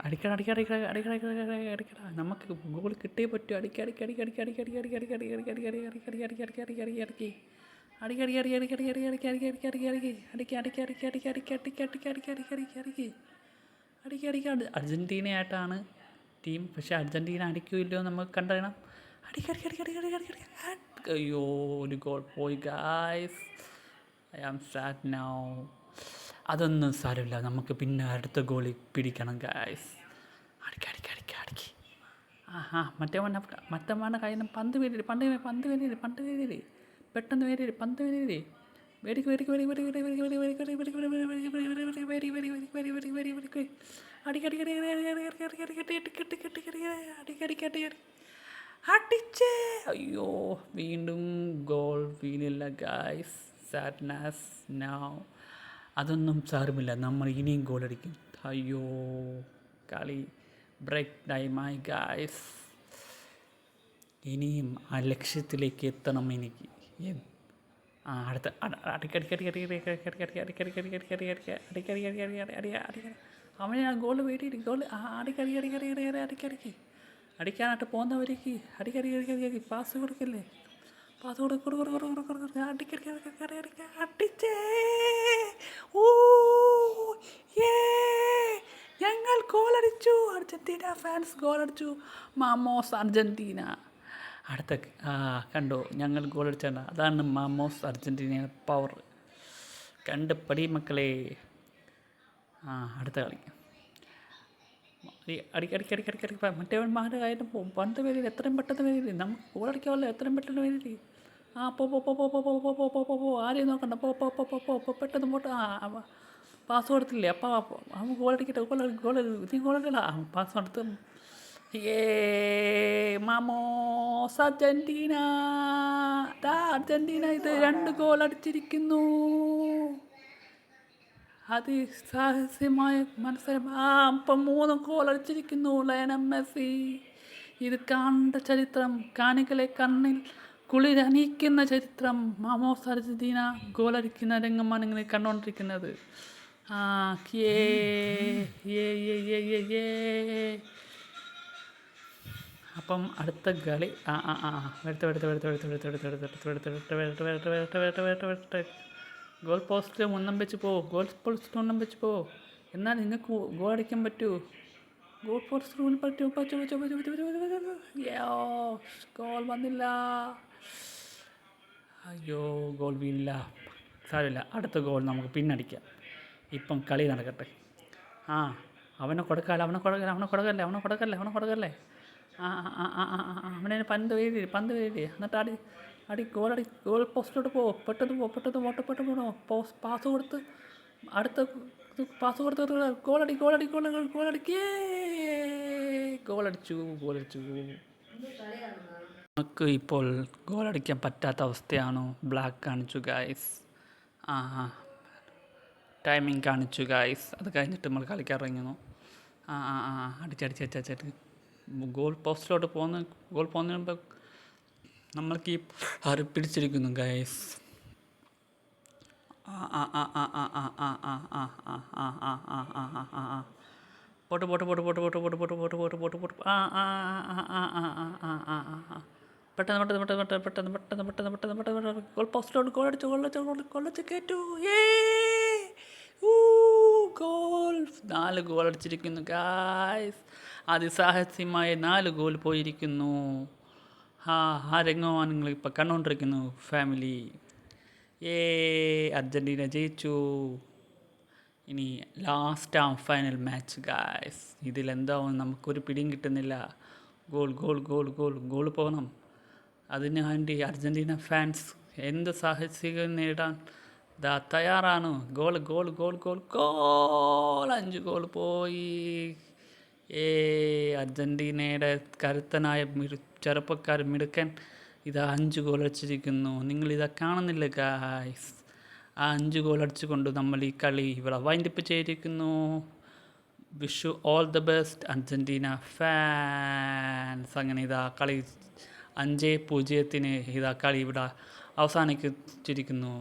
അടിക്കണം അടിക്കണം അടിക്കണം അടിക്കണം അടിക്കണം അടിക്കണം നമുക്ക് ഗോൾ കിട്ടിയേ പറ്റൂ. അടിക്കി അടിക്കി അടിക്കി അടിക്കി അടിക്കി അടിക്കി അടിക്കി അടിക്കി അടിക്കി അടിക്കി അടിക്കി അടിക്കി അടിക്കി അടിക്കി അടിക്കി അടിക്കി അടിക്കി അർജൻറ്റീനയായിട്ടാണ് ടീം. പക്ഷെ അർജൻറ്റീന അടിക്കില്ലോ നമുക്ക് കണ്ടറിയണം. അടിക്കി അടിക്കി അടിക്കി അടിക്കി അടിക്കി അടിക്കി അയ്യോ ഒരു ഗോൾ പോയി guys. I am sad now. അതൊന്നും സാരമില്ല, നമുക്ക് പിന്നെ അടുത്ത ഗോളി പിടിക്കണം ഗായ്സ്. അടിക്കി അടിക്കി അടിക്കി അടിക്കി മറ്റേ കയ്യിൽ നിന്ന് പന്ത് വേരി പെട്ടെന്ന് വേരി പന്ത് വേരി വേടിക്ക് വേടിക്ക് വേടി വേടി വേടി വേടി വേടി വേടി വേടി വേടി വേടി വേടി വേടി വേടി വേടി വേടി വേടി വേടി അടിക്കടി അടിച്ചേ. അയ്യോ വീണ്ടും ഗോൾ വീണില്ല ഗായ്സ്. Sadness now. അതൊന്നും സാരമില്ല, നമ്മൾ ഇനിയും ഗോളടിക്കും. അയ്യോ കളി ബ്രേക്ക് ടൈമായി ഗായ്സ്. ഇനിയും ആ ലക്ഷ്യത്തിലേക്ക് എത്തണം എനിക്ക്. അടുത്ത അവനെ ആ ഗോൾ വേണ്ടിയിട്ട് ഗോൾ അടിക്കാനായിട്ട് പോകുന്നവർക്ക് അടിക്കടി പാസ് കൊടുക്കല്ലേ. പാസ് അടിച്ചേ. ഓ ഞങ്ങൾ ഗോളടിച്ചു. അർജൻറ്റീന ഫാൻസ് ഗോളടിച്ചു. മാമോസ് അർജൻറ്റീന. അടുത്ത കണ്ടോ ഞങ്ങൾ ഗോളടിച്ചാണ്. അതാണ് മാമോസ് അർജൻറ്റീനയുടെ പവർ. കണ്ട് പടി മക്കളെ. അടുത്ത കളി അടിക്കടിക്കടിക്കടിക്കടി മറ്റേവന്മാരുടെ കാര്യം പന്ത് വരില്ല. എത്രയും പെട്ടെന്ന് വരില്ലേ, നമുക്ക് ഗോളടിക്കാമല്ലോ. എത്രയും പെട്ടെന്ന് വരില്ലേ. പോ ആരെയും നോക്കണ്ട. പോ പെട്ടെന്ന് പോട്ടെ. പാസ് കൊടുത്തില്ലേ. അപ്പോൾ അവൻ ഗോളടിക്കട്ടെ. നീ ഗോളടിക്കല. പാസ് കൊടുത്ത് മാമോസ് അർജൻറ്റീന. അർജൻറ്റീന ഇത് 2 ഗോൾ അടിച്ചിരിക്കുന്നു. അതിസാഹസ്യമായ മത്സരം. ഇപ്പം 3 ഗോൾ അടിച്ചിരിക്കുന്നു ലയണൽ മെസ്സി. ഇത് കാണേണ്ട ചരിത്രം, കാണികളെ കണ്ണിൽ കുളിരണിയിക്കുന്ന ചരിത്രം. മാമോസ് അർജൻറ്റീന ഗോളടിക്കുന്ന രംഗമാണ് ഇങ്ങനെ കണ്ടുകൊണ്ടിരിക്കുന്നത്. അപ്പം അടുത്ത കളി ഗോൾ പോസ്റ്റ് മുന്നം വെച്ച് പോ. എന്നാൽ നിങ്ങൾക്ക് ഗോൾ അടിക്കാൻ പറ്റൂ. ഗോൾ പോസ്റ്റ് പറ്റൂ. ഗോൾ വന്നില്ല. അയ്യോ ഗോൾ വീണില്ല. സാരമില്ല, അടുത്ത ഗോൾ നമുക്ക് പിന്നടിക്കാം. ഇപ്പം കളി നടക്കട്ടെ. അവനെ കൊടുക്കല്ലേ. അവനെ പന്ത് വേരി എന്നിട്ട് അടി ഗോൾ പോസ്റ്റിലോട്ട് പോ. പെട്ടെന്ന് പാസ് കൊടുത്ത് അടുത്ത പാസ് കൊടുത്ത് ഗോളടിച്ചു. നമുക്ക് ഇപ്പോൾ ഗോളടിക്കാൻ പറ്റാത്ത അവസ്ഥയാണ്. ബ്ലാക്ക് കാണിച്ചു ഗായ്സ്. ടൈമിങ് കാണിച്ചു ഗായ്സ്. അത് കഴിഞ്ഞിട്ട് നമ്മൾ കളിക്കാൻ ഇറങ്ങുന്നു. അടിച്ചടിച്ചിട്ട് ഗോൾ പോസ്റ്റിലോട്ട് പോകുന്നതിന് മുമ്പ് നമ്മൾക്ക് ഈ പിടിച്ചിരിക്കുന്നു ഗായ്സ്. പോട്ട് പെട്ടെന്ന് ഗോൾ പോസ്റ്റിലോട്ട് ഗോളടിച്ചു കേറ്റു. ഗോൾ 4 ഗോൾ അടിച്ചിരിക്കുന്നു ഗായ്സ്. അതിസാഹസ്യമായ 4 ഗോൾ പോയിരിക്കുന്നു. ആ രംഗമാണ് നിങ്ങളിപ്പോൾ കണ്ടുകൊണ്ടിരിക്കുന്നു ഫാമിലി. അർജൻറ്റീന ജയിച്ചു. ഇനി ലാസ്റ്റ് ഫൈനൽ മാച്ച് ഗായ്സ്. ഇതിലെന്താവും നമുക്കൊരു പിടിയും കിട്ടുന്നില്ല. ഗോൾ പോകണം. അതിന് വേണ്ടി അർജൻറ്റീന ഫാൻസ് എന്ത് സാഹസികം നേടാൻ തയ്യാറാണ്. ഗോൾ 5 ഗോൾ പോയി. അർജൻറ്റീനയുടെ കരുത്തനായ ചെറുപ്പക്കാർ മിടുക്കൻ 5 ഗോൾ അടിച്ചിരിക്കുന്നു. നിങ്ങളിതാ കാണുന്നില്ല ഗായ്സ്. 5 ഗോൾ അടിച്ചുകൊണ്ട് നമ്മൾ ഈ കളി ഇവിടെ വൈൻഡപ്പ് ചെയ്തിരിക്കുന്നു. Wish you all the best Argentina fans. അങ്ങനെ കളി 5-0 കളി ഇവിടെ അവസാനിച്ചിരിക്കുന്നു.